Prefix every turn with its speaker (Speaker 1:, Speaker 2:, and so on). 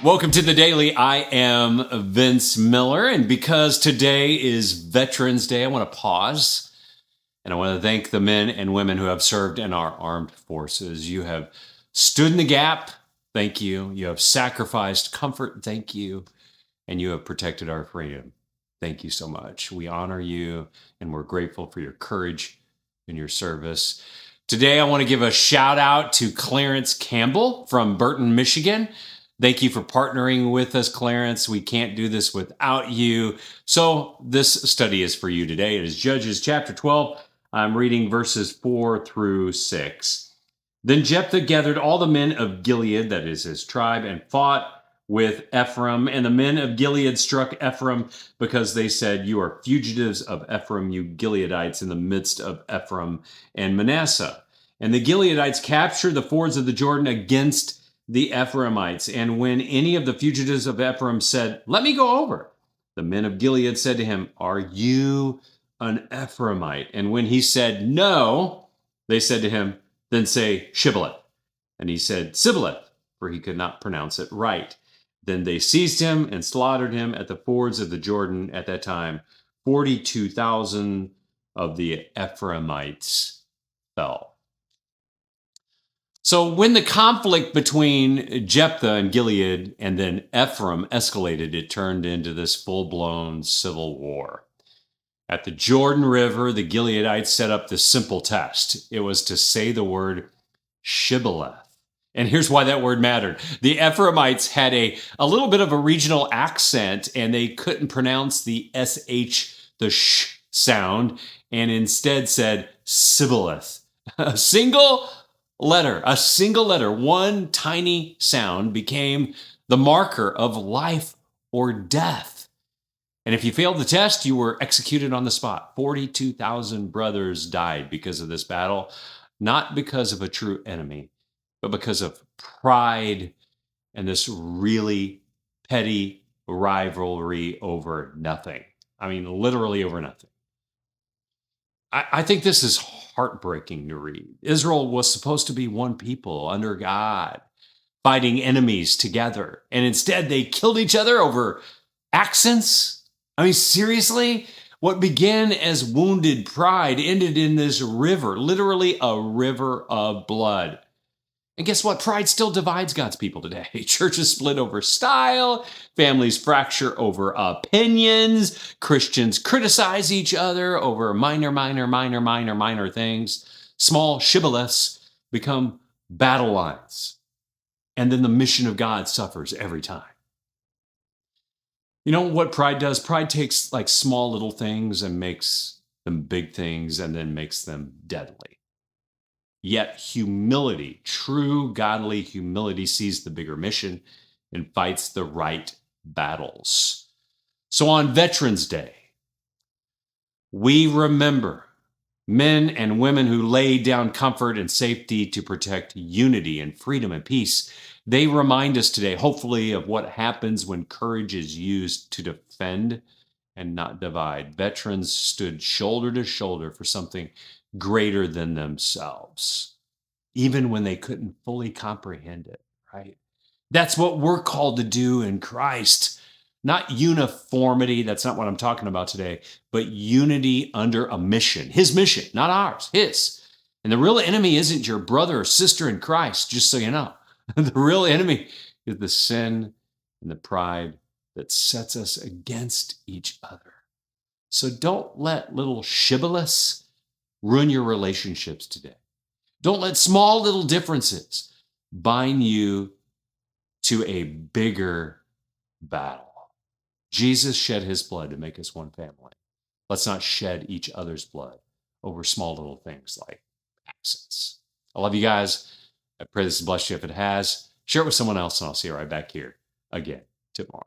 Speaker 1: Welcome to the Daily. I am Vince Miller, and because today is Veterans Day, I want to pause and I want to thank the men and women who have served in our armed forces. You have stood in the gap. Thank you. You have sacrificed comfort. Thank you. And you have protected our freedom. Thank you so much. We honor you and we're grateful for your courage and your service. Today, I want to give a shout out to Clarence Campbell from Burton, Michigan. Thank you for partnering with us, Clarence. We can't do this without you. So this study is for you today. It is Judges chapter 12. I'm reading verses 4 through 6. Then Jephthah gathered all the men of Gilead, that is his tribe, and fought with Ephraim. And the men of Gilead struck Ephraim because they said, "You are fugitives of Ephraim, you Gileadites, in the midst of Ephraim and Manasseh." And the Gileadites captured the fords of the Jordan against the Ephraimites. And when any of the fugitives of Ephraim said, "Let me go over," the men of Gilead said to him, "Are you an Ephraimite?" And when he said, "No," they said to him, "Then say Shibboleth." And he said, "Sibboleth," for he could not pronounce it right. Then they seized him and slaughtered him at the fords of the Jordan. At that time, 42,000 of the Ephraimites fell. So when the conflict between Jephthah and Gilead and then Ephraim escalated, it turned into this full-blown civil war. At the Jordan River, the Gileadites set up this simple test. It was to say the word Shibboleth. And here's why that word mattered. The Ephraimites had a little bit of a regional accent, and they couldn't pronounce the SH, the sh sound, and instead said Sibboleth. A single letter, one tiny sound became the marker of life or death. And if you failed the test, you were executed on the spot. 42,000 brothers died because of this battle, not because of a true enemy, but because of pride and this really petty rivalry over nothing. I mean, literally over nothing. I think this is heartbreaking to read. Israel was supposed to be one people under God, fighting enemies together. And instead, they killed each other over accents. I mean, seriously? What began as wounded pride ended in this river, literally a river of blood. And guess what? Pride still divides God's people today. Churches split over style, families fracture over opinions, Christians criticize each other over minor things. Small shibboleths become battle lines. And then the mission of God suffers every time. You know what pride does? Pride takes like small little things and makes them big things and then makes them deadly. Yet humility, true godly humility, sees the bigger mission and fights the right battles. So on Veterans Day, we remember men and women who laid down comfort and safety to protect unity and freedom and peace. They remind us today, hopefully, of what happens when courage is used to defend and not divide. Veterans stood shoulder to shoulder for something greater than themselves, even when they couldn't fully comprehend it, right? That's what we're called to do in Christ. Not uniformity, that's not what I'm talking about today, but unity under a mission. His mission, not ours, his. And the real enemy isn't your brother or sister in Christ, just so you know. The real enemy is the sin and the pride that sets us against each other. So don't let little shibboleths ruin your relationships today. Don't let small little differences bind you to a bigger battle. Jesus shed his blood to make us one family. Let's not shed each other's blood over small little things like accents. I love you guys. I pray this has blessed you. If it has, share it with someone else, and I'll see you right back here again tomorrow.